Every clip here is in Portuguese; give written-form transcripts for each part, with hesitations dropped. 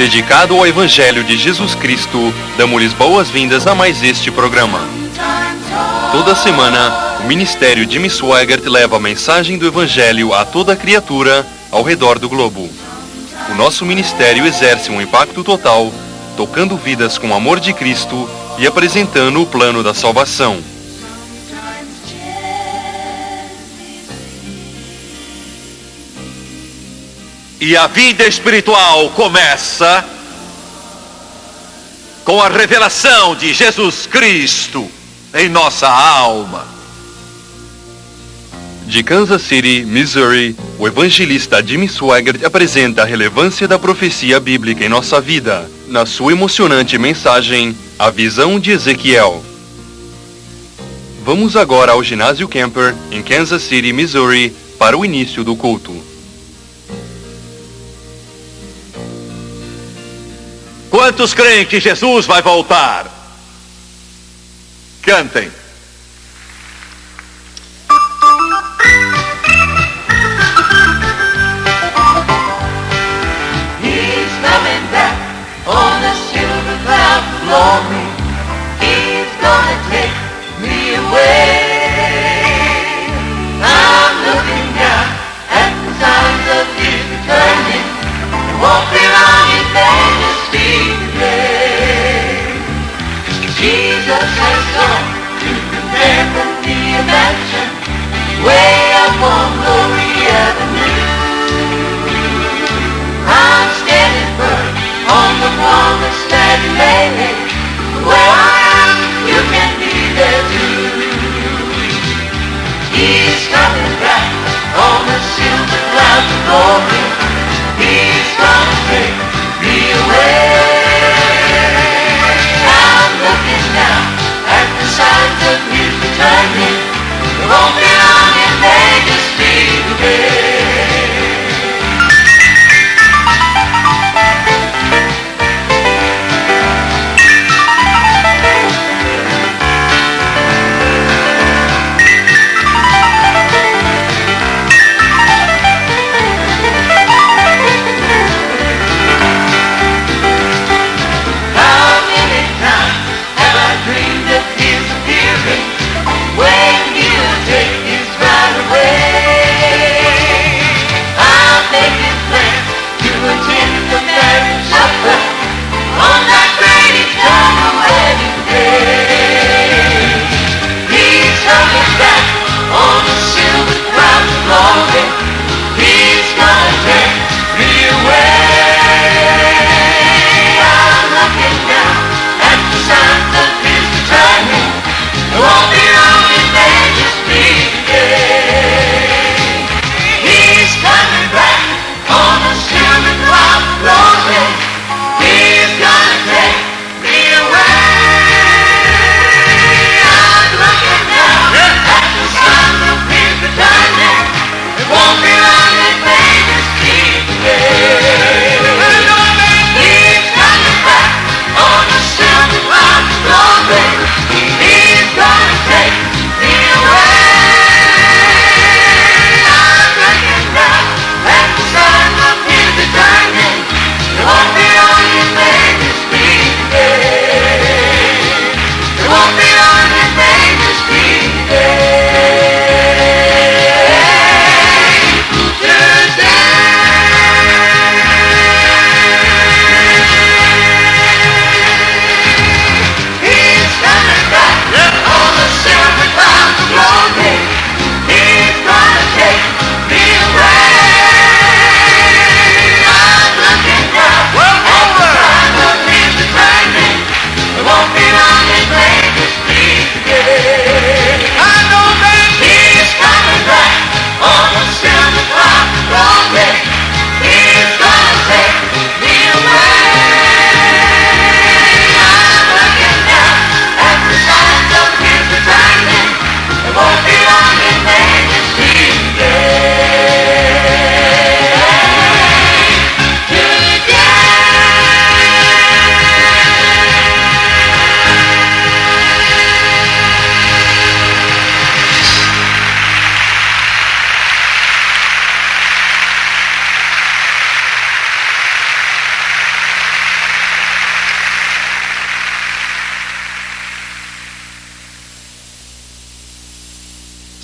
Dedicado ao Evangelho de Jesus Cristo, damos-lhes boas-vindas a mais este programa. Toda semana, o Ministério Jimmy Swaggart leva a mensagem do Evangelho a toda criatura ao redor do globo. O nosso ministério exerce um impacto total, tocando vidas com o amor de Cristo e apresentando o plano da salvação. E a vida espiritual começa com a revelação de Jesus Cristo em nossa alma. De Kansas City, Missouri, o evangelista Jimmy Swaggart apresenta a relevância da profecia bíblica em nossa vida, na sua emocionante mensagem, A Visão de Ezequiel. Vamos agora ao ginásio Camper, em Kansas City, Missouri, para o início do culto. Quantos creem que Jesus vai voltar? Cantem. He's coming back on a silver cloud of glory. He's gonna take me away. I'm looking down at the signs of his returning. Won't be long in majesty today. Jesus has come to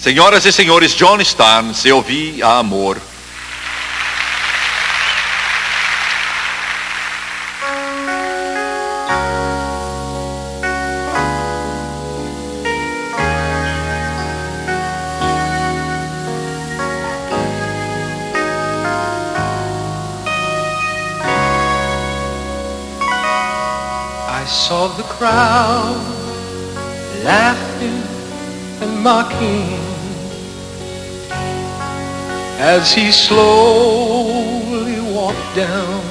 Senhoras e senhores, John Starnes, se ouvir a amor. I saw the crowd laughing and mocking as he slowly walked down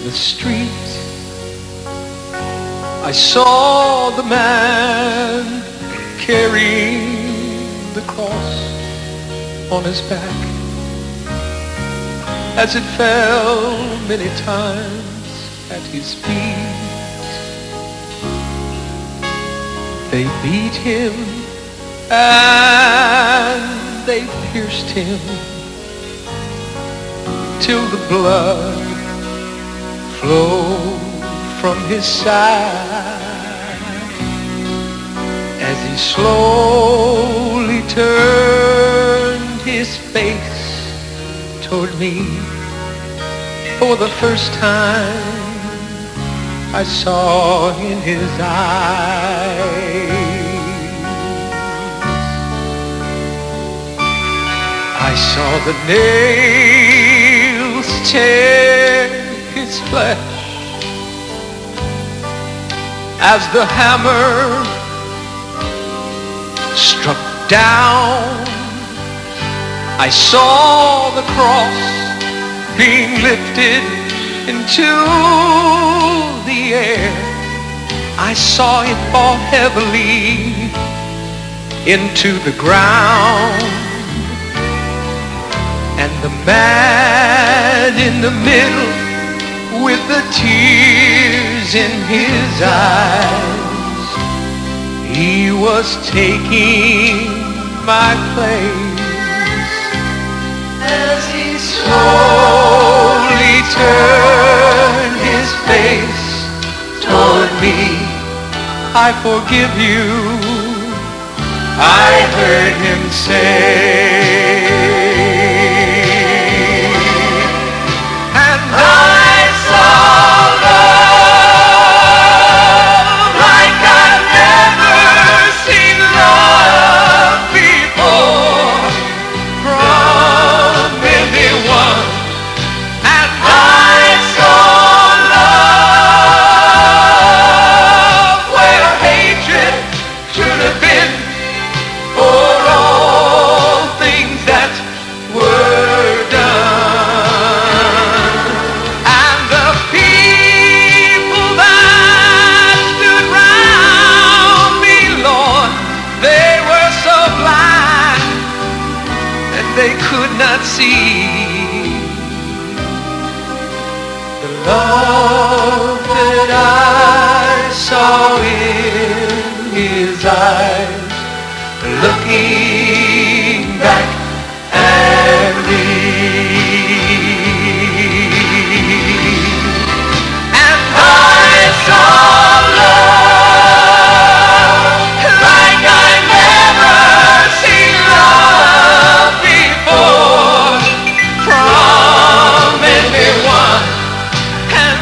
the street. I saw the man carrying the cross on his back as it fell many times at his feet. They beat him and they pierced him till the blood flowed from his side as he slowly turned his face toward me. For the first time I saw in his eyes, I saw the nails tear his flesh as the hammer struck down. I saw the cross being lifted into the air. I saw it fall heavily into the ground, and the man in the middle with the tears in his eyes, he was taking my place as he slowly turned his face toward me. I forgive you, I heard him say, and I saw love like I've never seen love before from anyone, and I saw love where hatred should have been, for all things that were done. And the people that stood round me, Lord, they were so blind and they could not see the love that I saw in his eyes, looking back at me. And I saw love like I've never seen love before from anyone. And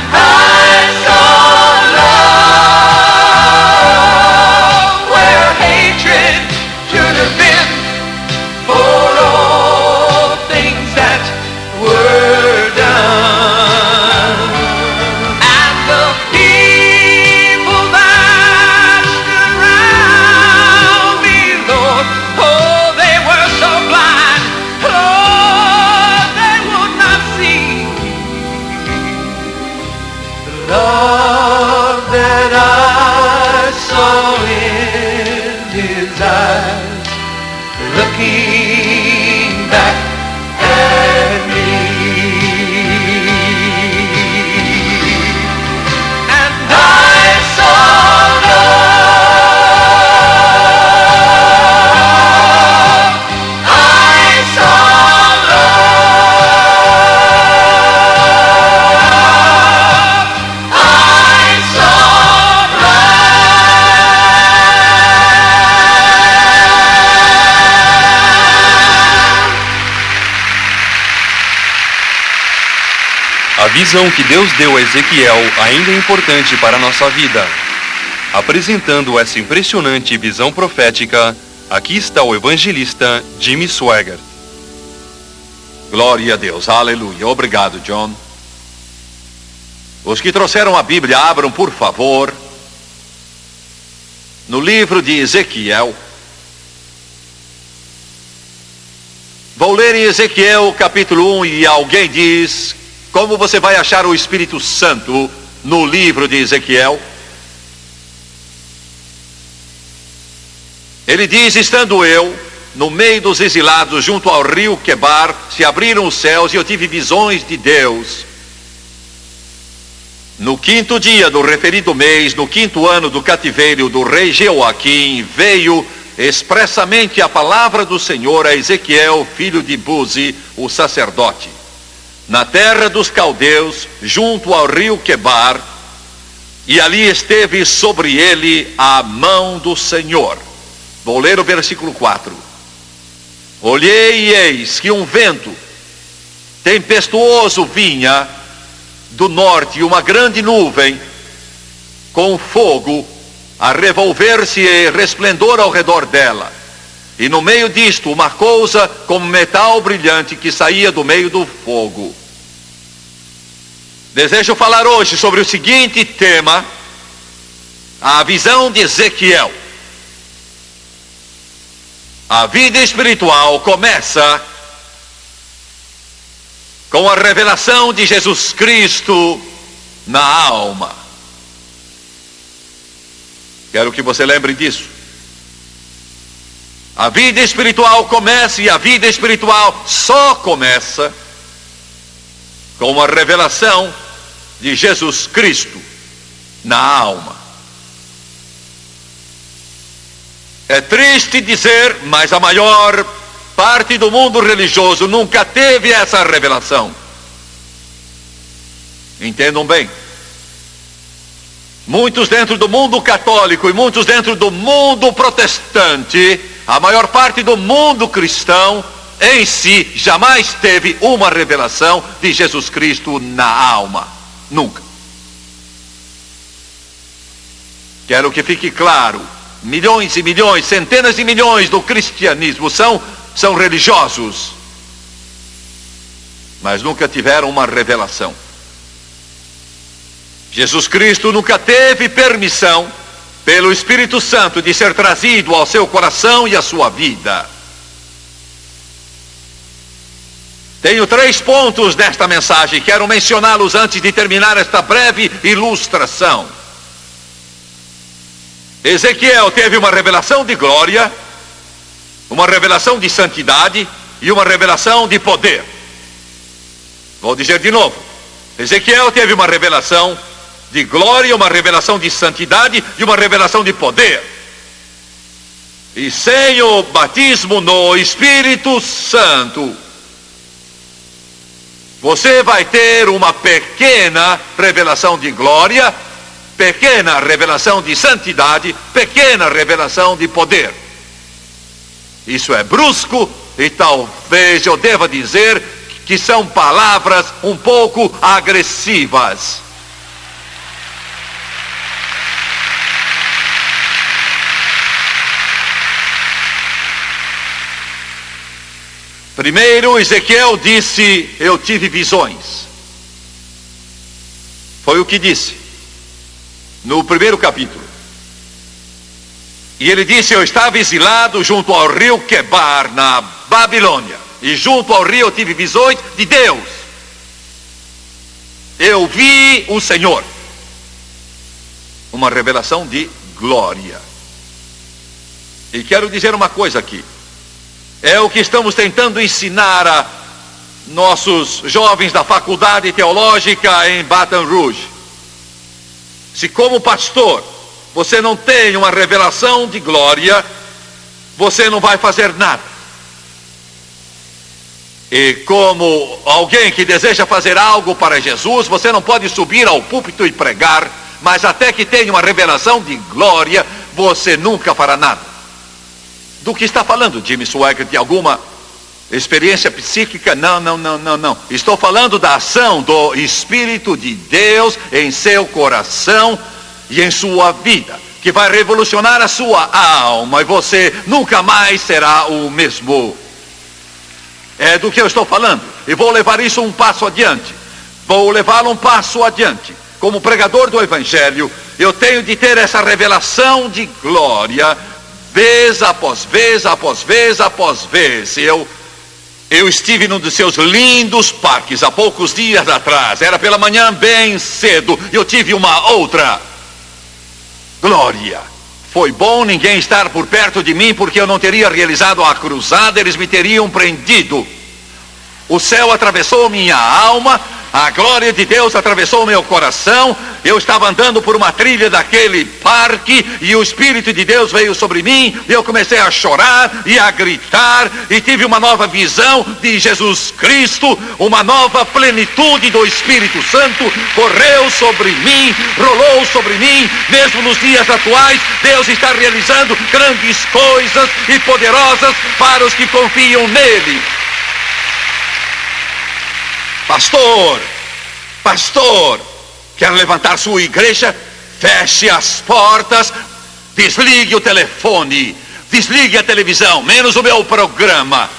A visão que Deus deu a Ezequiel ainda é importante para a nossa vida. Apresentando essa impressionante visão profética, aqui está o evangelista Jimmy Swaggart. Glória a Deus, aleluia. Obrigado, John. Os que trouxeram a Bíblia, abram, por favor, no livro de Ezequiel. Vou ler em Ezequiel capítulo 1 e alguém diz: como você vai achar o Espírito Santo no livro de Ezequiel? Ele diz: estando eu no meio dos exilados junto ao rio Quebar, se abriram os céus e eu tive visões de Deus. No 5º dia do referido mês, no 5º ano do cativeiro do rei Jeoaquim, veio expressamente a palavra do Senhor a Ezequiel, filho de Buzi, o sacerdote, na terra dos caldeus, junto ao rio Quebar, e ali esteve sobre ele a mão do Senhor. Vou ler o versículo 4. Olhei e eis que um vento tempestuoso vinha do norte, uma grande nuvem com fogo a revolver-se e resplendor ao redor dela. E no meio disto, uma coisa como metal brilhante que saía do meio do fogo. Desejo falar hoje sobre o seguinte tema: a visão de Ezequiel. A vida espiritual começa com a revelação de Jesus Cristo na alma. Quero que você lembre disso. A vida espiritual começa, e a vida espiritual só começa com a revelação de Jesus Cristo na alma. É triste dizer, mas a maior parte do mundo religioso nunca teve essa revelação. Entendam bem. Muitos dentro do mundo católico e muitos dentro do mundo protestante, a maior parte do mundo cristão em si jamais teve uma revelação de Jesus Cristo na alma. Nunca. Quero que fique claro. Milhões e milhões, centenas de milhões do cristianismo são religiosos, mas nunca tiveram uma revelação. Jesus Cristo nunca teve permissão pelo Espírito Santo de ser trazido ao seu coração e à sua vida. Tenho 3 pontos desta mensagem, quero mencioná-los antes de terminar esta breve ilustração. Ezequiel teve uma revelação de glória, uma revelação de santidade e uma revelação de poder. Vou dizer de novo. Ezequiel teve uma revelação de glória, uma revelação de santidade e uma revelação de poder. E sem o batismo no Espírito Santo, você vai ter uma pequena revelação de glória, pequena revelação de santidade, pequena revelação de poder. Isso é brusco e talvez eu deva dizer que são palavras um pouco agressivas. Primeiro, Ezequiel disse: eu tive visões. Foi o que disse no primeiro capítulo. E ele disse: eu estava exilado junto ao rio Quebar, na Babilônia. E junto ao rio eu tive visões de Deus. Eu vi o Senhor. Uma revelação de glória. E quero dizer uma coisa aqui. É o que estamos tentando ensinar a nossos jovens da faculdade teológica em Baton Rouge. Se como pastor você não tem uma revelação de glória, você não vai fazer nada. E como alguém que deseja fazer algo para Jesus, você não pode subir ao púlpito e pregar, mas até que tenha uma revelação de glória, você nunca fará nada. Do que está falando Jimmy Swaggart? De alguma Experiência psíquica? Não. Estou falando da ação do Espírito de Deus em seu coração e em sua vida, que vai revolucionar a sua alma e você nunca mais será o mesmo. É do que eu estou falando. E vou levar isso um passo adiante. Vou levá-lo um passo adiante. Como pregador do Evangelho, eu tenho de ter essa revelação de glória, vez após vez, após vez, após vez. Eu estive num dos seus lindos parques há poucos dias atrás. Era pela manhã bem cedo. Eu tive uma outra glória. Foi bom ninguém estar por perto de mim, porque eu não teria realizado a cruzada, eles me teriam prendido. O céu atravessou minha alma, a glória de Deus atravessou meu coração. Eu estava andando por uma trilha daquele parque e o Espírito de Deus veio sobre mim. E eu comecei a chorar e a gritar e tive uma nova visão de Jesus Cristo. Uma nova plenitude do Espírito Santo correu sobre mim, rolou sobre mim. Mesmo nos dias atuais, Deus está realizando grandes coisas e poderosas para os que confiam nele. Pastor, quer levantar sua igreja? Feche as portas, desligue o telefone, desligue a televisão, menos o meu programa,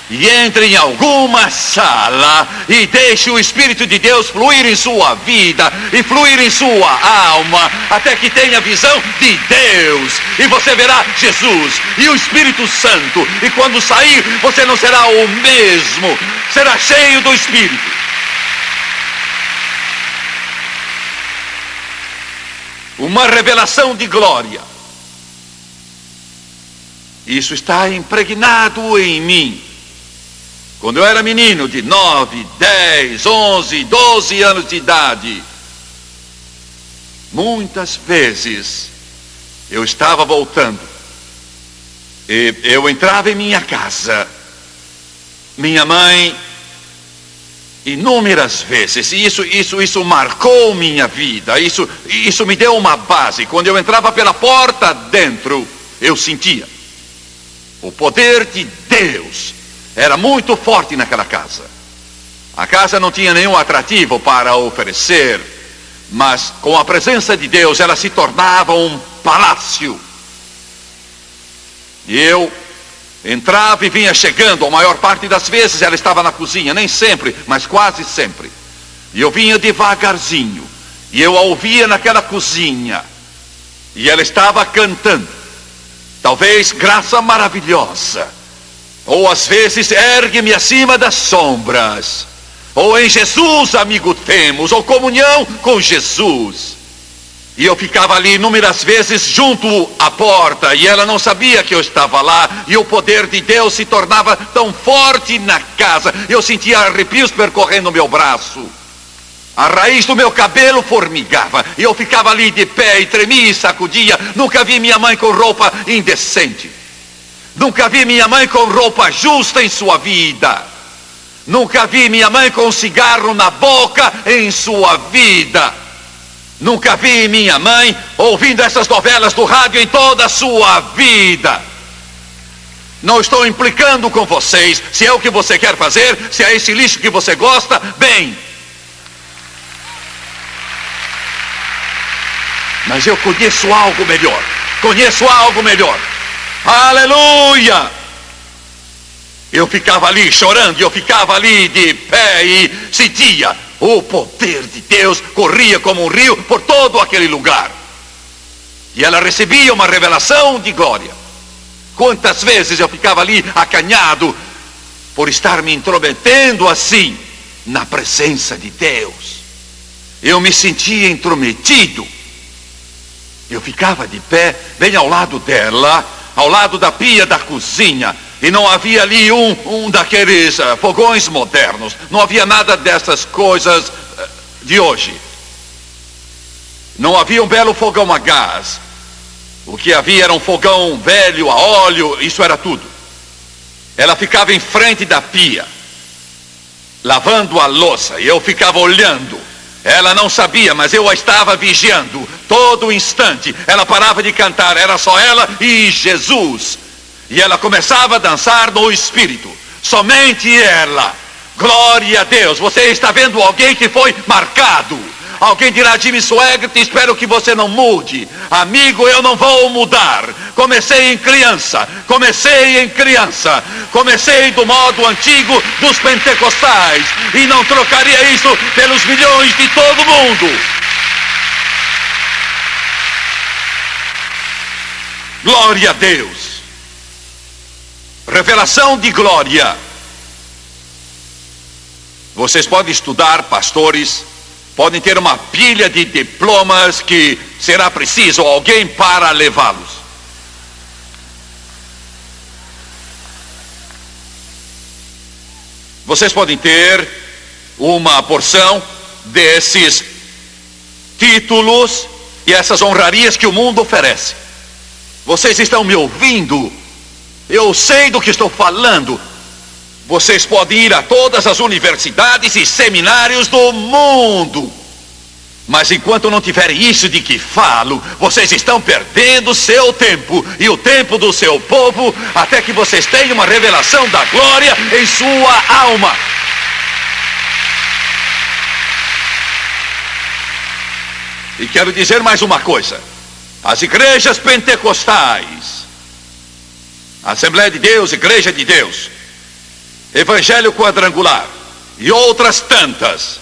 e entre em alguma sala e deixe o Espírito de Deus fluir em sua vida e fluir em sua alma, até que tenha visão de Deus, e você verá Jesus e o Espírito Santo, e quando sair você não será o mesmo, será cheio do Espírito. Uma revelação de glória. Isso está impregnado em mim. Quando eu era menino de 9, 10, 11, 12 anos de idade, muitas vezes eu estava voltando e eu entrava em minha casa. Minha mãe, inúmeras vezes, e isso marcou minha vida, isso me deu uma base. Quando eu entrava pela porta dentro, eu sentia o poder de Deus. Era muito forte naquela casa. A casa não tinha nenhum atrativo para oferecer, mas com a presença de Deus ela se tornava um palácio. E eu entrava e vinha chegando. A maior parte das vezes ela estava na cozinha, nem sempre, mas quase sempre. E eu vinha devagarzinho, e eu a ouvia naquela cozinha, e ela estava cantando, talvez graça maravilhosa, ou às vezes ergue-me acima das sombras, ou em Jesus amigo temos, ou comunhão com Jesus. E eu ficava ali inúmeras vezes junto à porta, e ela não sabia que eu estava lá, e o poder de Deus se tornava tão forte na casa. Eu sentia arrepios percorrendo o meu braço, a raiz do meu cabelo formigava, e eu ficava ali de pé e tremia e sacudia. Nunca vi minha mãe com roupa indecente, nunca vi minha mãe com roupa justa em sua vida, nunca vi minha mãe com um cigarro na boca em sua vida. Nunca vi minha mãe ouvindo essas novelas do rádio em toda a sua vida. Não estou implicando com vocês. Se é o que você quer fazer, se é esse lixo que você gosta, bem. Mas eu conheço algo melhor. Conheço algo melhor. Aleluia! Eu ficava ali chorando, eu ficava ali de pé e sentia o poder de Deus corria como um rio por todo aquele lugar. E ela recebia uma revelação de glória. Quantas vezes eu ficava ali acanhado por estar me intrometendo assim na presença de Deus. Eu me sentia intrometido. Eu ficava de pé bem ao lado dela, ao lado da pia da cozinha. E não havia ali um daqueles fogões modernos. Não havia nada dessas coisas de hoje. Não havia um belo fogão a gás. O que havia era um fogão velho a óleo, isso era tudo. Ela ficava em frente da pia, lavando a louça, e eu ficava olhando. Ela não sabia, mas eu a estava vigiando. Todo instante, ela parava de cantar, era só ela e Jesus. E ela começava a dançar no Espírito. Somente ela. Glória a Deus. Você está vendo alguém que foi marcado. Alguém dirá: Jimmy Swaggart, espero que você não mude. Amigo, eu não vou mudar. Comecei em criança. Comecei do modo antigo dos pentecostais. E não trocaria isso pelos milhões de todo mundo. Glória a Deus. Revelação de glória. Vocês podem estudar, pastores, podem ter uma pilha de diplomas que será preciso alguém para levá-los. Vocês podem ter uma porção desses títulos e essas honrarias que o mundo oferece. Vocês estão me ouvindo? Eu sei do que estou falando. Vocês podem ir a todas as universidades e seminários do mundo. Mas enquanto não tiverem isso de que falo, vocês estão perdendo seu tempo e o tempo do seu povo, até que vocês tenham uma revelação da glória em sua alma. E quero dizer mais uma coisa. As igrejas pentecostais, Assembleia de Deus, Igreja de Deus, Evangelho Quadrangular e outras tantas,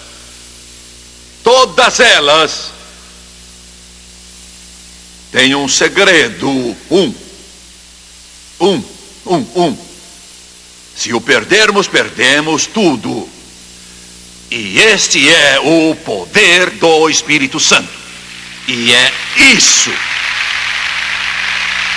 todas elas têm um segredo. Se o perdermos, perdemos tudo. E este é o poder do Espírito Santo. E é isso.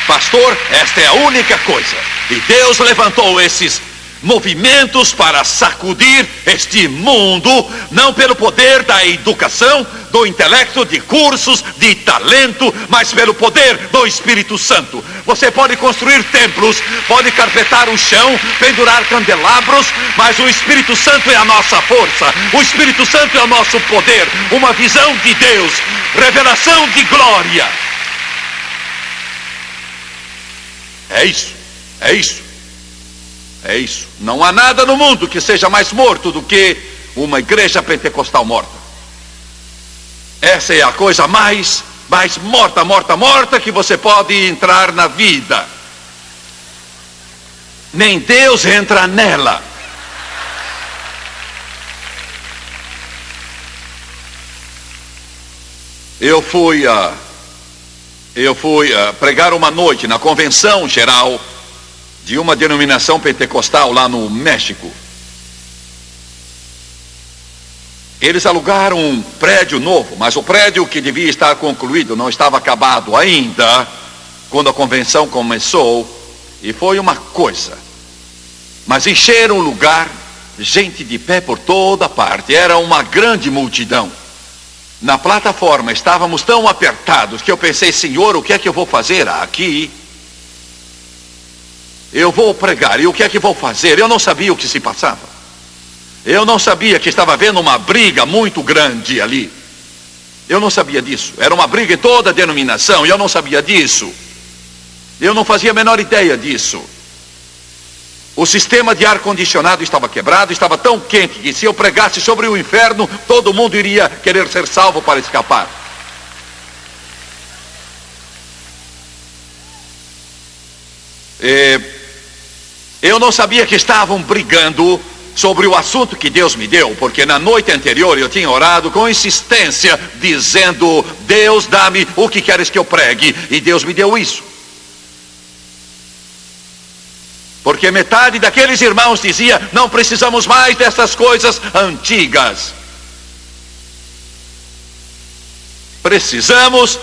Pastor, esta é a única coisa. E Deus levantou esses movimentos para sacudir este mundo, não pelo poder da educação, do intelecto, de cursos, de talento, mas pelo poder do Espírito Santo. Você pode construir templos, pode carpetar o chão, pendurar candelabros, mas o Espírito Santo é a nossa força, o Espírito Santo é o nosso poder, uma visão de Deus, revelação de glória. É isso. Não há nada no mundo que seja mais morto do que uma igreja pentecostal morta. Essa é a coisa mais morta que você pode entrar na vida. Nem Deus entra nela. Eu fui pregar uma noite na convenção geral de uma denominação pentecostal lá no México. Eles alugaram um prédio novo, mas o prédio que devia estar concluído não estava acabado ainda quando a convenção começou, e foi uma coisa. Mas encheram o lugar, gente de pé por toda parte, era uma grande multidão. Na plataforma estávamos tão apertados que eu pensei: Senhor, o que é que eu vou fazer aqui? Eu vou pregar, e o que é que vou fazer? Eu não sabia o que se passava. Eu não sabia que estava havendo uma briga muito grande ali. Eu não sabia disso. Era uma briga em toda a denominação, e eu não sabia disso. Eu não fazia a menor ideia disso. O sistema de ar-condicionado estava quebrado, estava tão quente que se eu pregasse sobre o inferno, todo mundo iria querer ser salvo para escapar. Eu não sabia que estavam brigando sobre o assunto que Deus me deu, porque na noite anterior eu tinha orado com insistência, dizendo: Deus, dá-me o que queres que eu pregue, e Deus me deu isso. Porque metade daqueles irmãos dizia: não precisamos mais dessas coisas antigas. Precisamos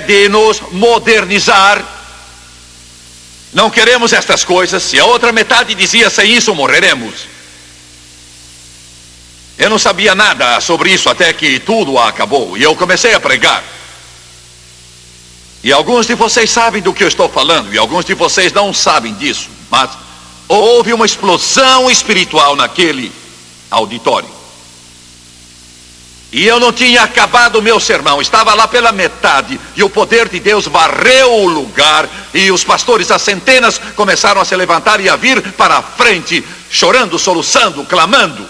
de nos modernizar. Não queremos estas coisas. E a outra metade dizia: sem isso morreremos. Eu não sabia nada sobre isso até que tudo acabou, e eu comecei a pregar. E alguns de vocês sabem do que eu estou falando, e alguns de vocês não sabem disso, mas houve uma explosão espiritual naquele auditório. E eu não tinha acabado o meu sermão, estava lá pela metade, e o poder de Deus varreu o lugar, e os pastores, as centenas, começaram a se levantar e a vir para a frente, chorando, soluçando, clamando.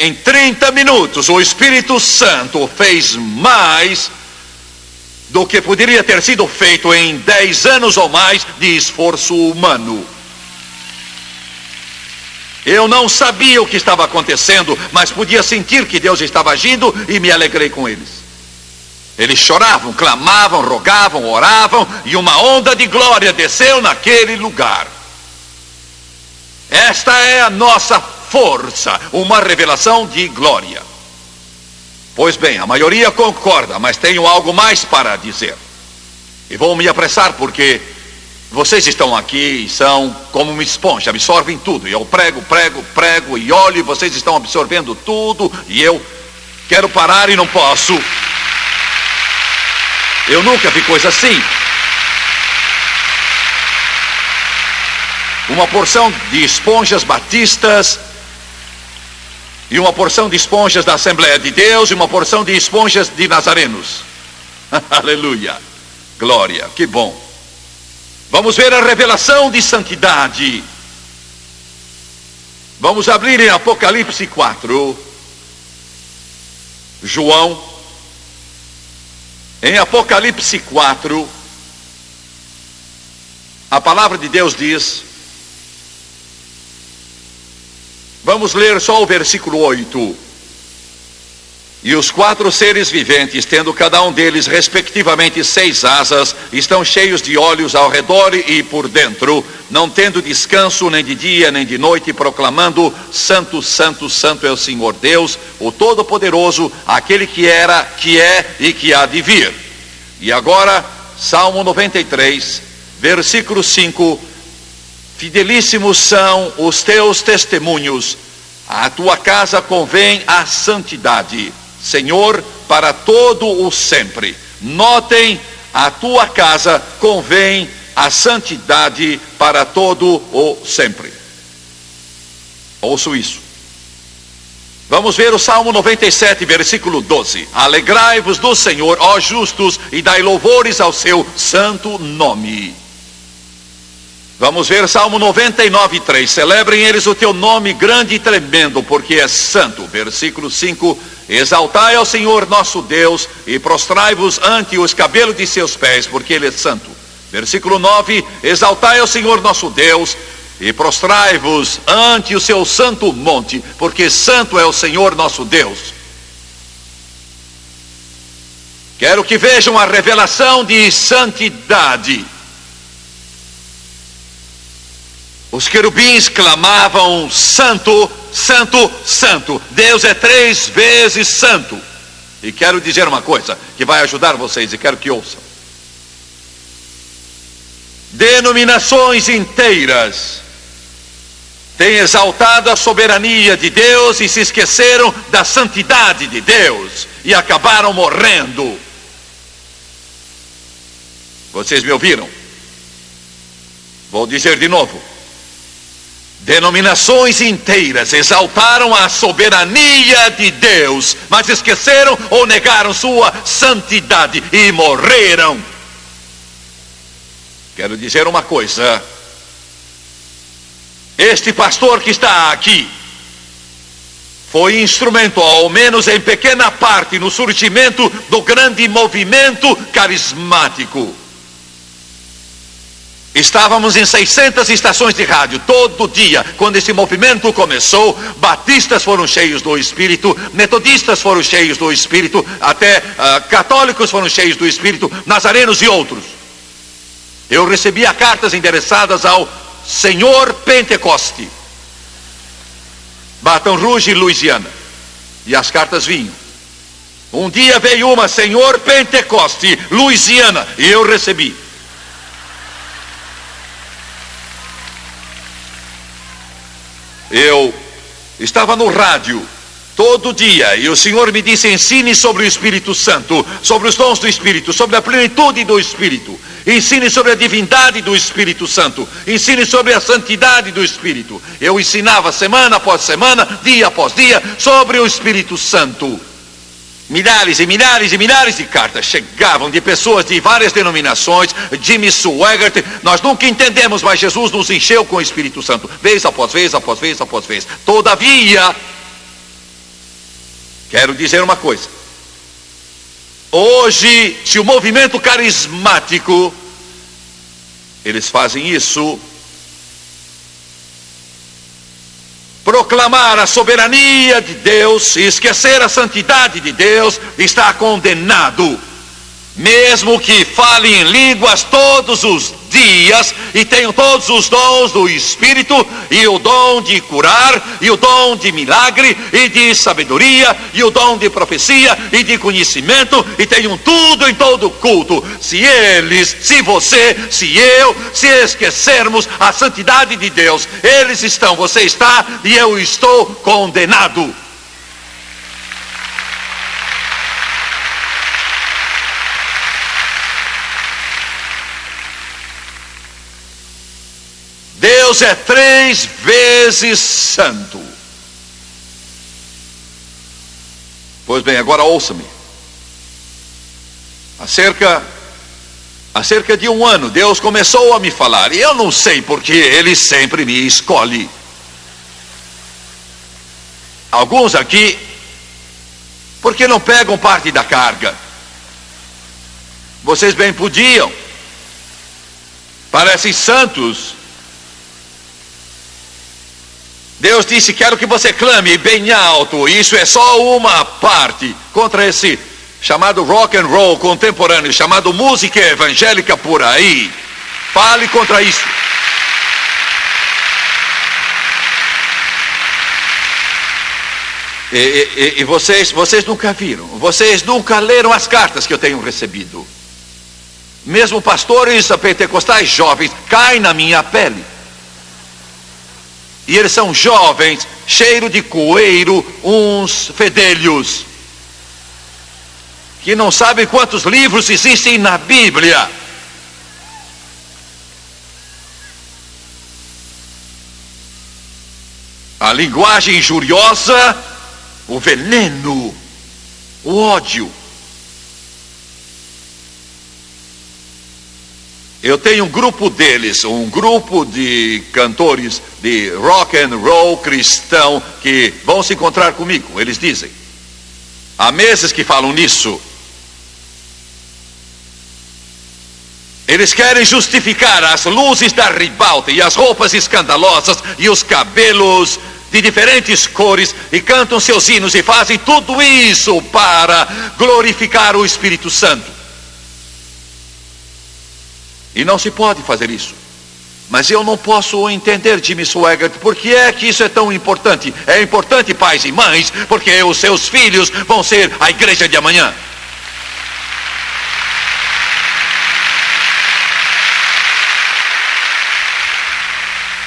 Em 30 minutos, o Espírito Santo fez mais do que poderia ter sido feito em 10 anos ou mais de esforço humano. Eu não sabia o que estava acontecendo, mas podia sentir que Deus estava agindo e me alegrei com eles. Eles choravam, clamavam, rogavam, oravam, e uma onda de glória desceu naquele lugar. Esta é a nossa força, uma revelação de glória. Pois bem, a maioria concorda, mas tenho algo mais para dizer. E vou me apressar porque vocês estão aqui e são como uma esponja, absorvem tudo. E eu prego e olho, e vocês estão absorvendo tudo, e eu quero parar e não posso. Eu nunca vi coisa assim. Uma porção de esponjas batistas, e uma porção de esponjas da Assembleia de Deus, e uma porção de esponjas de nazarenos. Aleluia, glória, que bom. Vamos ver a revelação de santidade. Vamos abrir em Apocalipse 4. João, em Apocalipse 4, a palavra de Deus diz, vamos ler só o versículo 8. E os 4 seres viventes, tendo cada um deles respectivamente 6 asas, estão cheios de olhos ao redor e por dentro, não tendo descanso nem de dia nem de noite, proclamando: Santo, Santo, Santo é o Senhor Deus, o Todo-Poderoso, aquele que era, que é e que há de vir. E agora, Salmo 93, versículo 5, fidelíssimos são os teus testemunhos, a tua casa convém a santidade, Senhor, para todo o sempre. Notem, a tua casa convém a santidade para todo o sempre. Ouço isso. Vamos ver o Salmo 97, versículo 12. Alegrai-vos do Senhor, ó justos, e dai louvores ao seu santo nome. Vamos ver Salmo 99, 3. Celebrem eles o teu nome grande e tremendo, porque és santo. Versículo 5. Exaltai ao Senhor nosso Deus e prostrai-vos ante os cabelos de seus pés, porque ele é santo. Versículo 9. Exaltai ao Senhor nosso Deus e prostrai-vos ante o seu santo monte, porque santo é o Senhor nosso Deus. Quero que vejam a revelação de santidade. Os querubins clamavam: Santo, Santo, Santo. Deus é 3 vezes santo. E quero dizer uma coisa que vai ajudar vocês, e quero que ouçam. Denominações inteiras têm exaltado a soberania de Deus e se esqueceram da santidade de Deus e acabaram morrendo. Vocês me ouviram? Vou dizer de novo. Denominações inteiras exaltaram a soberania de Deus, mas esqueceram ou negaram sua santidade e morreram. Quero dizer uma coisa. Este pastor que está aqui foi instrumento, ao menos em pequena parte, no surgimento do grande movimento carismático. Estávamos em 600 estações de rádio todo dia. Quando esse movimento começou, batistas foram cheios do Espírito, metodistas foram cheios do Espírito, até católicos foram cheios do Espírito, nazarenos e outros. Eu recebia cartas endereçadas ao Senhor Pentecoste, Baton Rouge, Louisiana, e as cartas vinham. Um dia veio uma: Senhor Pentecoste, Louisiana, e eu recebi. Eu estava no rádio todo dia e o Senhor me disse: ensine sobre o Espírito Santo, sobre os dons do Espírito, sobre a plenitude do Espírito. Ensine sobre a divindade do Espírito Santo. Ensine sobre a santidade do Espírito. Eu ensinava semana após semana, dia após dia, sobre o Espírito Santo. Milhares e milhares e milhares de cartas chegavam de pessoas de várias denominações. Jimmy Swaggart, nós nunca entendemos, mas Jesus nos encheu com o Espírito Santo, vez após vez, após vez, após vez. Todavia, quero dizer uma coisa. Hoje, se o movimento carismático, eles fazem isso, proclamar a soberania de Deus e esquecer a santidade de Deus, está condenado. Mesmo que fale em línguas todos os dias e tenham todos os dons do Espírito, e o dom de curar, e o dom de milagre, e de sabedoria, e o dom de profecia, e de conhecimento, e tenham tudo em todo culto. Se eles, se você, se eu, se esquecermos a santidade de Deus, eles estão, você está, e eu estou condenado. Deus é 3 vezes santo. Pois bem, agora ouça-me. Há cerca de 1 ano, Deus começou a me falar, e eu não sei porque Ele sempre me escolhe. Alguns aqui, porque não pegam parte da carga? Vocês bem podiam. Parecem santos. Deus disse, quero que você clame bem alto. Isso é só uma parte contra esse chamado rock and roll contemporâneo, chamado música evangélica por aí. Fale contra isso. E vocês nunca viram, vocês nunca leram as cartas que eu tenho recebido. Mesmo pastores pentecostais jovens caem na minha pele. E eles são jovens, cheiro de coeiro, uns fedelhos, que não sabem quantos livros existem na Bíblia. A linguagem injuriosa, o veneno, o ódio. Eu tenho um grupo deles, um grupo de cantores de rock and roll cristão que vão se encontrar comigo. Eles dizem, há meses que falam nisso. Eles querem justificar as luzes da ribalta e as roupas escandalosas e os cabelos de diferentes cores, e cantam seus hinos e fazem tudo isso para glorificar o Espírito Santo. E não se pode fazer isso. Mas eu não posso entender, Jimmy Swaggart, por que é que isso é tão importante? É importante, pais e mães, porque os seus filhos vão ser a igreja de amanhã.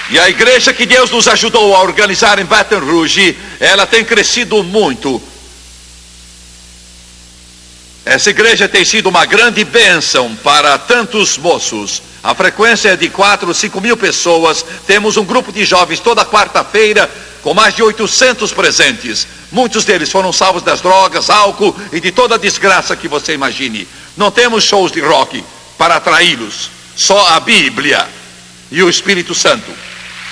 E a igreja que Deus nos ajudou a organizar em Baton Rouge, ela tem crescido muito. Essa igreja tem sido uma grande bênção para tantos moços. A frequência é de 4 ou 5 mil pessoas. Temos um grupo de jovens toda quarta-feira com mais de 800 presentes. Muitos deles foram salvos das drogas, álcool e de toda a desgraça que você imagine. Não temos shows de rock para atraí-los. Só a Bíblia e o Espírito Santo.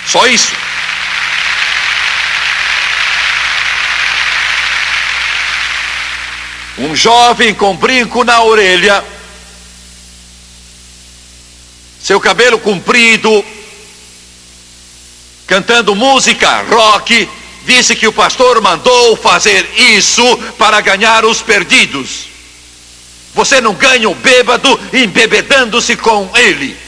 Só isso. Um jovem com brinco na orelha, seu cabelo comprido, cantando música rock, disse que o pastor mandou fazer isso para ganhar os perdidos. Você não ganha o bêbado embebedando-se com ele.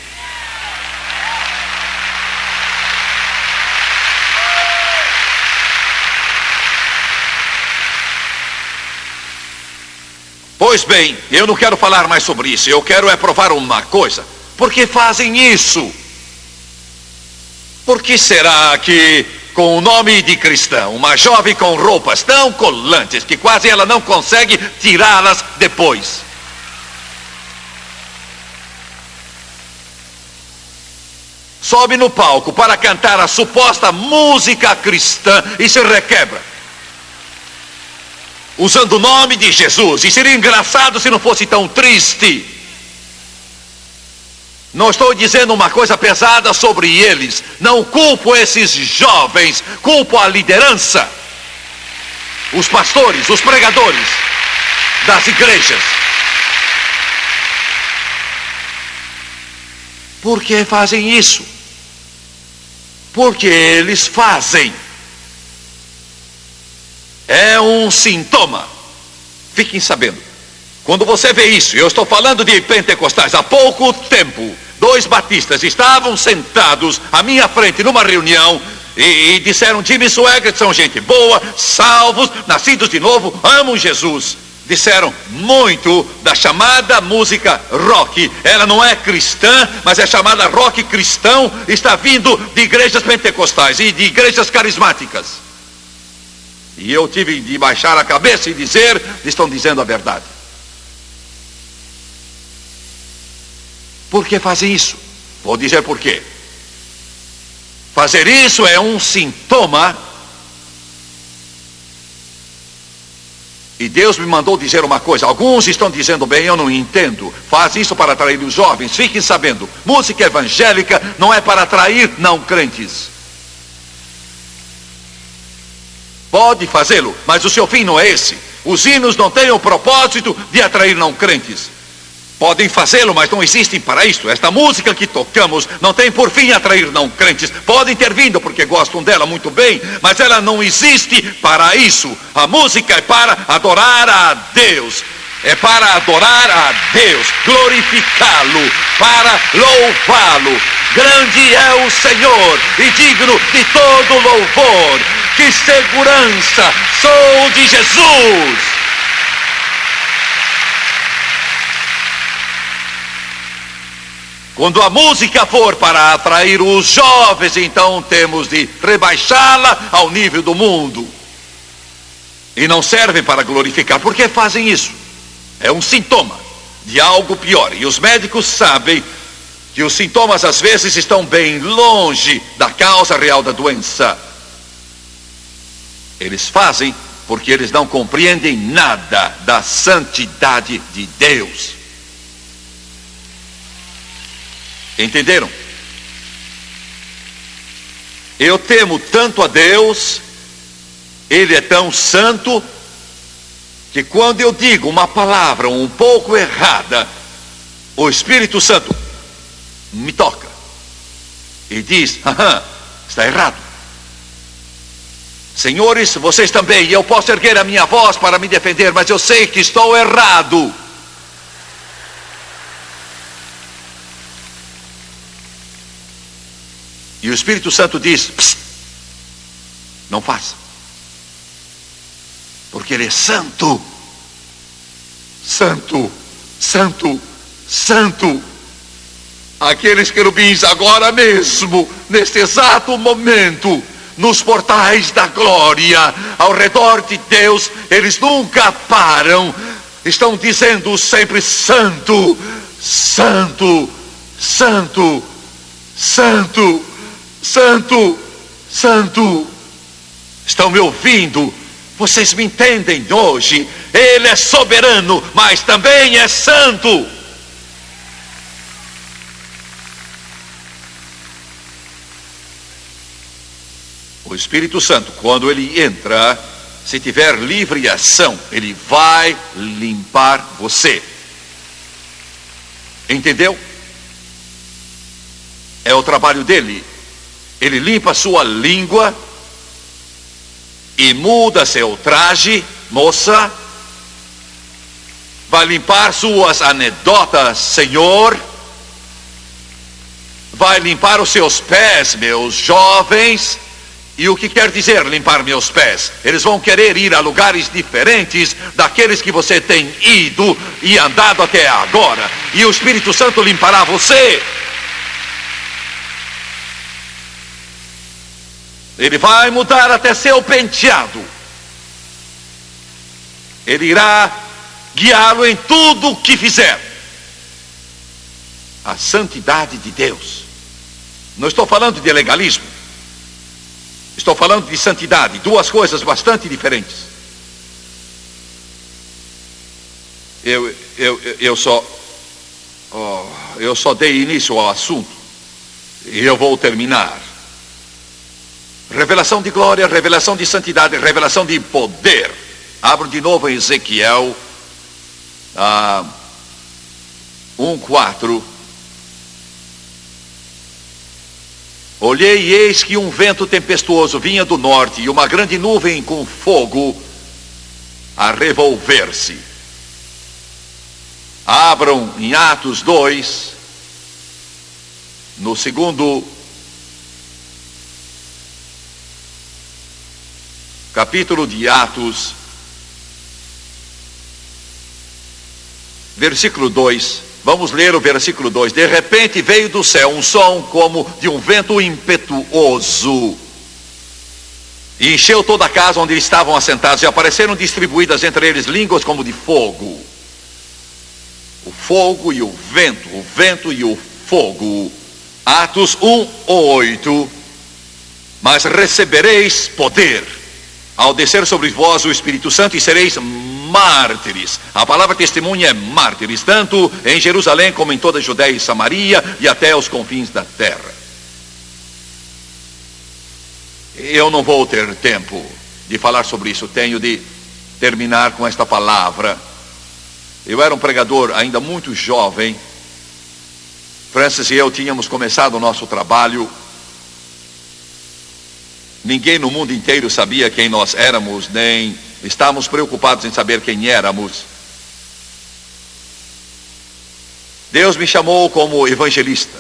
Pois bem, eu não quero falar mais sobre isso. Eu quero provar uma coisa. Por que fazem isso? Por que será que, com o nome de cristão, uma jovem com roupas tão colantes que quase ela não consegue tirá-las depois, sobe no palco para cantar a suposta música cristã e se requebra? usando o nome de Jesus. E seria engraçado se não fosse tão triste. Não estou dizendo uma coisa pesada sobre eles. Não culpo esses jovens. Culpo a liderança. Os pastores, os pregadores das igrejas. Por que fazem isso? Porque eles fazem. É um sintoma. Fiquem sabendo. Quando você vê isso, eu estou falando de pentecostais, há pouco tempo, 2 batistas estavam sentados à minha frente numa reunião e disseram: Jimmy Swaggart são gente boa, salvos, nascidos de novo, amam Jesus. Disseram muito da chamada música rock. Ela não é cristã, mas é chamada rock cristão. Está vindo de igrejas pentecostais e de igrejas carismáticas. E eu tive de baixar a cabeça e dizer: estão dizendo a verdade. Por que fazem isso? Vou dizer por quê. Fazer isso é um sintoma. E Deus me mandou dizer uma coisa. Alguns estão dizendo: bem, eu não entendo. Faz isso para atrair os jovens. Fiquem sabendo, música evangélica não é para atrair não crentes. Pode fazê-lo, mas o seu fim não é esse. Os hinos não têm o propósito de atrair não crentes. Podem fazê-lo, mas não existem para isso. Esta música que tocamos não tem por fim atrair não crentes. Podem ter vindo porque gostam dela muito bem, mas ela não existe para isso. A música é para adorar a Deus. É para adorar a Deus, glorificá-lo, para louvá-lo. Grande é o Senhor e digno de todo louvor. Que segurança sou de Jesus. Quando a música for para atrair os jovens, então temos de rebaixá-la ao nível do mundo. E não servem para glorificar. Por que fazem isso? É um sintoma de algo pior. E os médicos sabem que os sintomas às vezes estão bem longe da causa real da doença. Eles fazem porque eles não compreendem nada da santidade de Deus. Entenderam? Eu temo tanto a Deus, Ele é tão santo, que quando eu digo uma palavra um pouco errada, o Espírito Santo me toca e diz: está errado. Senhores, vocês também, eu posso erguer a minha voz para me defender, mas eu sei que estou errado. E o Espírito Santo diz: psst, não faça. Porque Ele é santo. Santo, santo, santo. Aqueles querubins agora mesmo, neste exato momento, nos portais da glória, ao redor de Deus, eles nunca param. Estão dizendo sempre: santo, santo, santo, santo, santo, santo. Estão me ouvindo? Vocês me entendem hoje? Ele é soberano, mas também é santo. O Espírito Santo, quando ele entra, se tiver livre ação, ele vai limpar você. Entendeu? É o trabalho dele. Ele limpa sua língua e muda seu traje, moça. Vai limpar suas anedotas, Senhor. Vai limpar os seus pés, meus jovens. E o que quer dizer limpar meus pés? Eles vão querer ir a lugares diferentes daqueles que você tem ido e andado até agora. E o Espírito Santo limpará você. Ele vai mudar até seu penteado. Ele irá guiá-lo em tudo o que fizer. A santidade de Deus. Não estou falando de legalismo. Estou falando de santidade. Duas coisas bastante diferentes. eu só dei início ao assunto. E eu vou terminar. Revelação de glória, revelação de santidade, revelação de poder. Abro de novo em Ezequiel 1:4. Olhei e eis que um vento tempestuoso vinha do norte e uma grande nuvem com fogo a revolver-se. Abram em Atos 2, no segundo capítulo de Atos, versículo 2. Vamos ler o versículo 2. De repente veio do céu um som como de um vento impetuoso, e encheu toda a casa onde estavam assentados, e apareceram distribuídas entre eles línguas como de fogo. O fogo e o vento e o fogo. Atos 1:8. Mas recebereis poder ao descer sobre vós o Espírito Santo, e sereis mártires. A palavra testemunha é mártires, tanto em Jerusalém como em toda a Judéia e Samaria e até os confins da terra. Eu não vou ter tempo de falar sobre isso. Tenho de terminar com esta palavra. Eu era um pregador ainda muito jovem. Francis e eu tínhamos começado o nosso trabalho. Ninguém no mundo inteiro sabia quem nós éramos, nem estávamos preocupados em saber quem éramos. Deus me chamou como evangelista.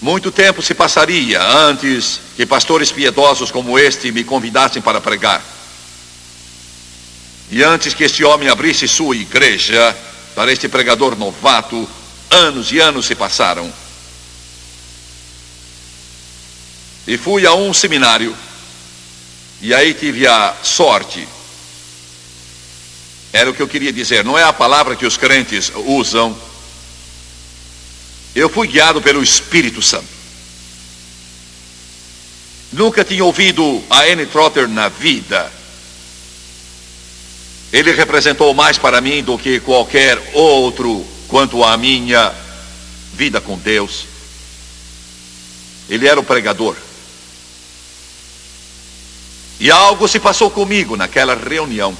Muito tempo se passaria antes que pastores piedosos como este me convidassem para pregar. E antes que este homem abrisse sua igreja para este pregador novato, anos e anos se passaram. E fui a um seminário, e aí tive a sorte. Era o que eu queria dizer, não é a palavra que os crentes usam. Eu fui guiado pelo Espírito Santo. Nunca tinha ouvido a N. Trotter na vida. Ele representou mais para mim do que qualquer outro quanto à minha vida com Deus. Ele era o pregador. E algo se passou comigo naquela reunião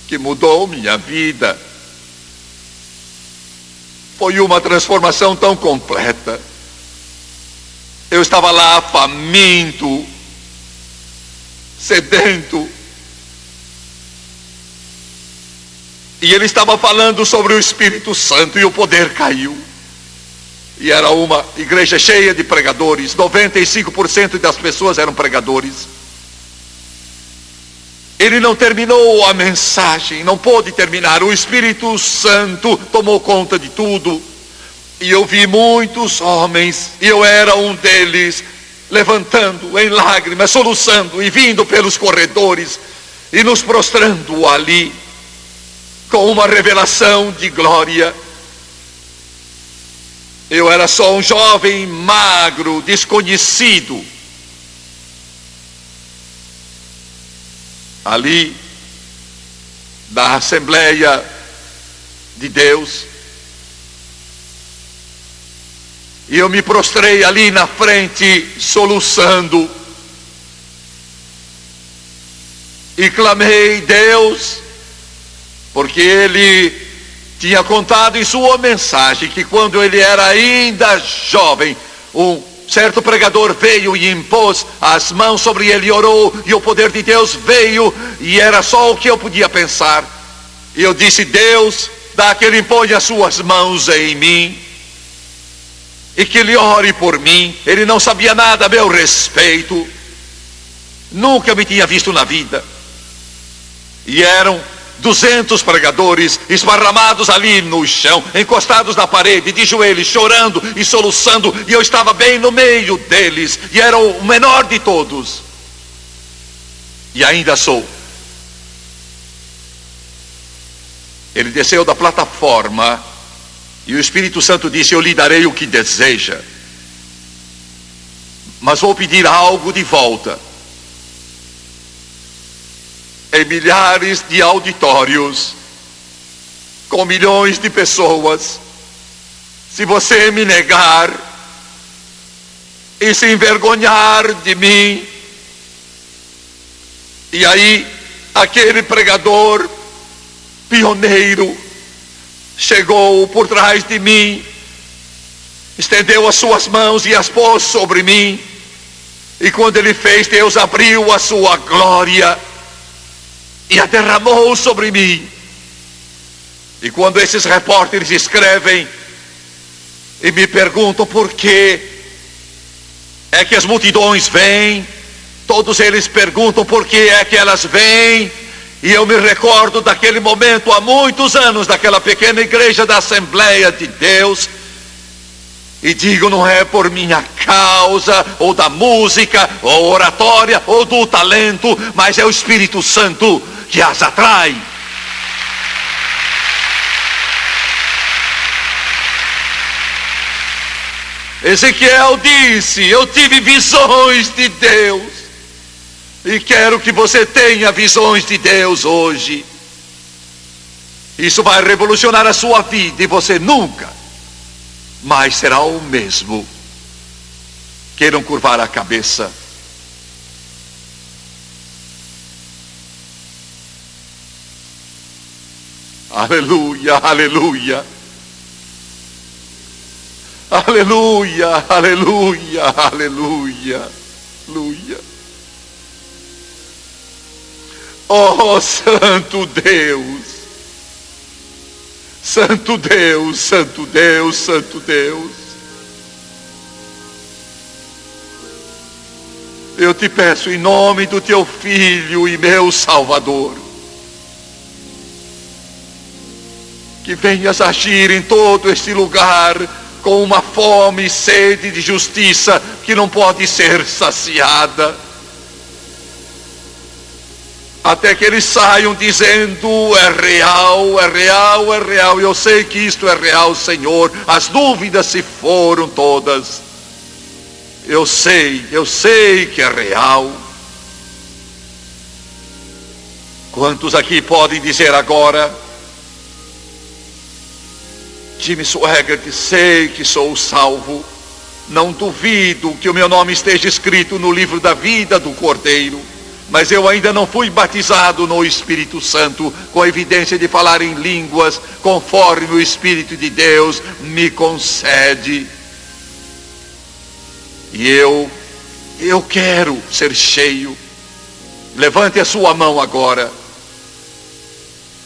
que mudou minha vida. Foi uma transformação tão completa. Eu estava lá faminto, sedento. E ele estava falando sobre o Espírito Santo e o poder caiu. E era uma igreja cheia de pregadores. 95% das pessoas eram pregadores. Ele não terminou a mensagem, não pôde terminar. O Espírito Santo tomou conta de tudo. E eu vi muitos homens, e eu era um deles, levantando em lágrimas, soluçando e vindo pelos corredores e nos prostrando ali com uma revelação de glória. Eu era só um jovem magro, desconhecido. Ali, da Assembleia de Deus. E eu me prostrei ali na frente, soluçando. E clamei, Deus, porque ele tinha contado em sua mensagem que quando ele era ainda jovem, um certo pregador veio e impôs as mãos sobre ele e orou, e o poder de Deus veio, e era só o que eu podia pensar. E eu disse, Deus, dá que ele impõe as suas mãos em mim, e que ele ore por mim. Ele não sabia nada a meu respeito, nunca me tinha visto na vida, e eram 200 pregadores esparramados ali no chão, encostados na parede, de joelhos, chorando e soluçando, e eu estava bem no meio deles, e era o menor de todos, e ainda sou. Ele desceu da plataforma, e o Espírito Santo disse, eu lhe darei o que deseja, mas vou pedir algo de volta. Em milhares de auditórios, com milhões de pessoas, se você me negar e se envergonhar de mim. E aí, aquele pregador pioneiro chegou por trás de mim, estendeu as suas mãos e as pôs sobre mim. E quando ele fez, Deus abriu a sua glória e a derramou sobre mim. E quando esses repórteres escrevem e me perguntam por que é que as multidões vêm, todos eles perguntam por que é que elas vêm. E eu me recordo daquele momento, há muitos anos, daquela pequena igreja da Assembleia de Deus, e digo, não é por minha causa, ou da música, ou oratória, ou do talento, mas é o Espírito Santo que as atrai. Ezequiel disse, eu tive visões de Deus, e quero que você tenha visões de Deus hoje. Isso vai revolucionar a sua vida, e você nunca mais será o mesmo. Queiram curvar a cabeça. Aleluia, aleluia. Aleluia, aleluia, aleluia, aleluia. Oh, Santo Deus, Santo Deus, Santo Deus, Santo Deus. Eu te peço em nome do teu Filho e meu Salvador, que venhas agir em todo este lugar com uma fome e sede de justiça que não pode ser saciada, até que eles saiam dizendo, é real, é real, é real. Eu sei que isto é real, Senhor. As dúvidas se foram todas. Eu sei que é real. Quantos aqui podem dizer agora, Jimmy Swaggart, sei que sou salvo, não duvido que o meu nome esteja escrito no livro da vida do Cordeiro, mas eu ainda não fui batizado no Espírito Santo, com a evidência de falar em línguas, conforme o Espírito de Deus me concede. E eu quero ser cheio. Levante a sua mão agora.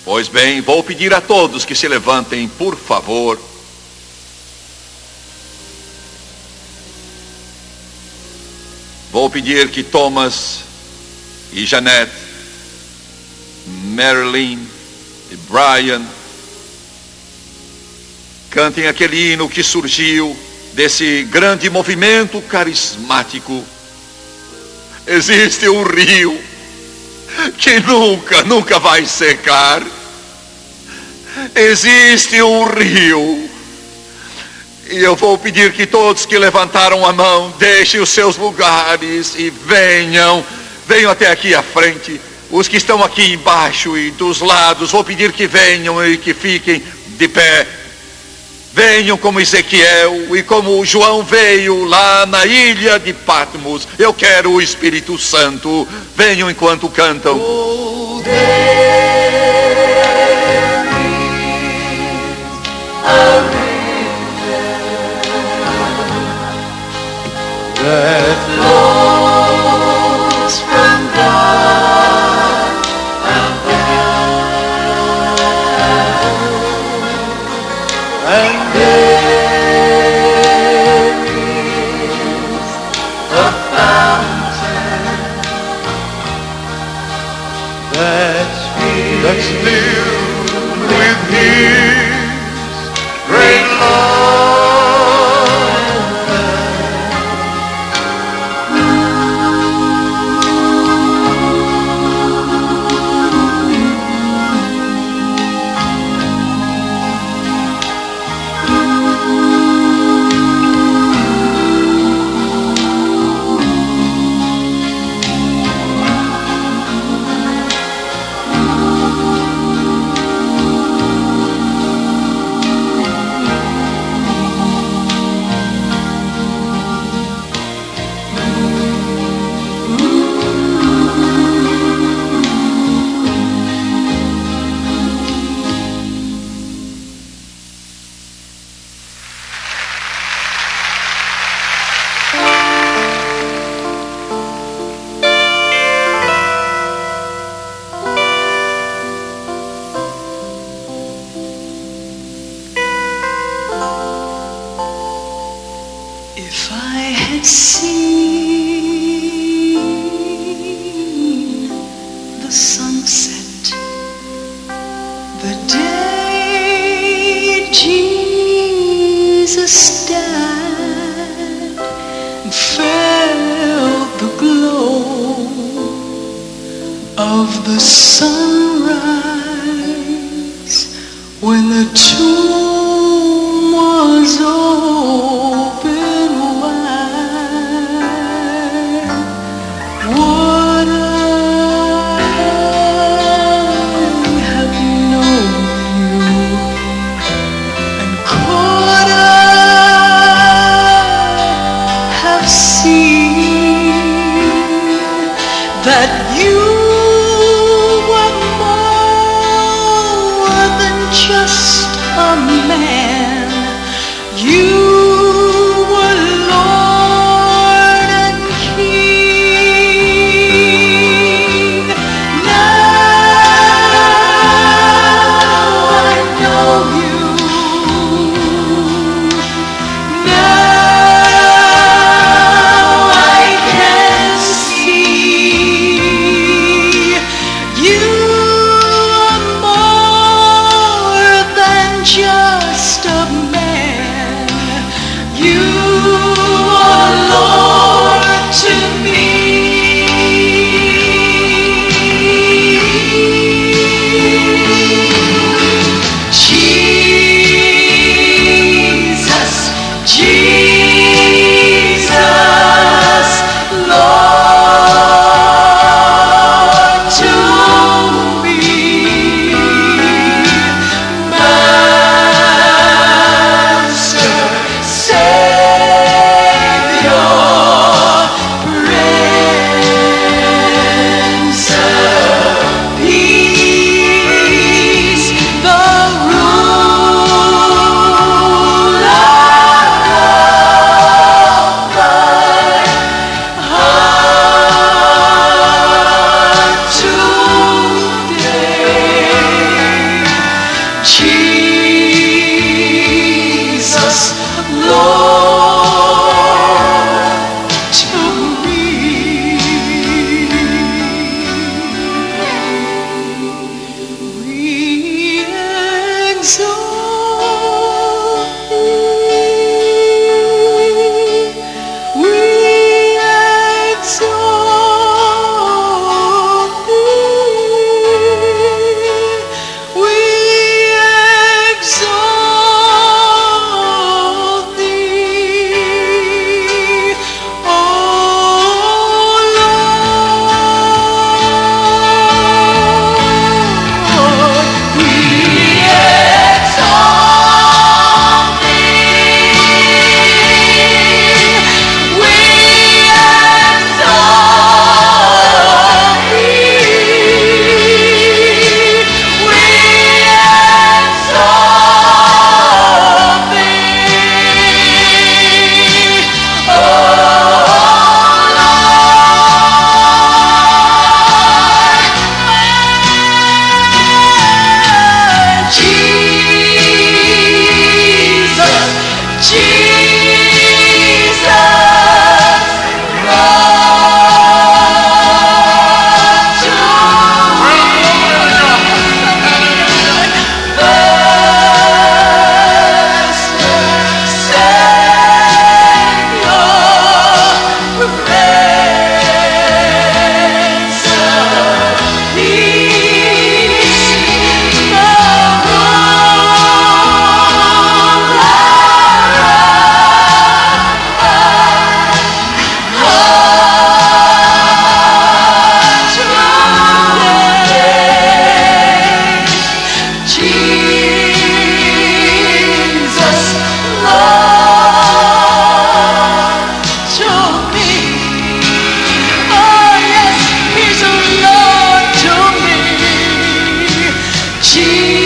Pois bem, vou pedir a todos que se levantem, por favor. Vou pedir que Thomas e Jeanette, Marilyn e Brian cantem aquele hino que surgiu desse grande movimento carismático. Existe um rio que nunca vai secar. Existe um rio. E eu vou pedir que todos que levantaram a mão deixem os seus lugares e venham até aqui à frente. Os que estão aqui embaixo e dos lados, vou pedir que venham e que fiquem de pé. Venham como Ezequiel e como João veio lá na ilha de Patmos. Eu quero o Espírito Santo. Venham enquanto cantam. Oh, there is a river that flows from God above, and there is a fountain that's filled with His great love. sunset, the day Jesus died, and felt the glow of the sunrise when the tomb was open wide. Would I have known you, and could I have seen that you were more than just a man? You were Lord and King. Now I know you. Now I can see you are more than just a man. You are Lord to me. Jesus, Jesus, Lord to me. Master, Savior, Prince of Peace, the ruler of my heart today. Jesus, Lord to me. We exalt thee. We exalt thee. We exalt thee, O Lord. We exalt thee. We exalt thee. We exalt thee, O Lord. Jesus, Jesus, Lord to me. Master, Savior, Prince of Peace, the Jesus, Lord to me. Oh yes, He's a Lord to me. Jesus.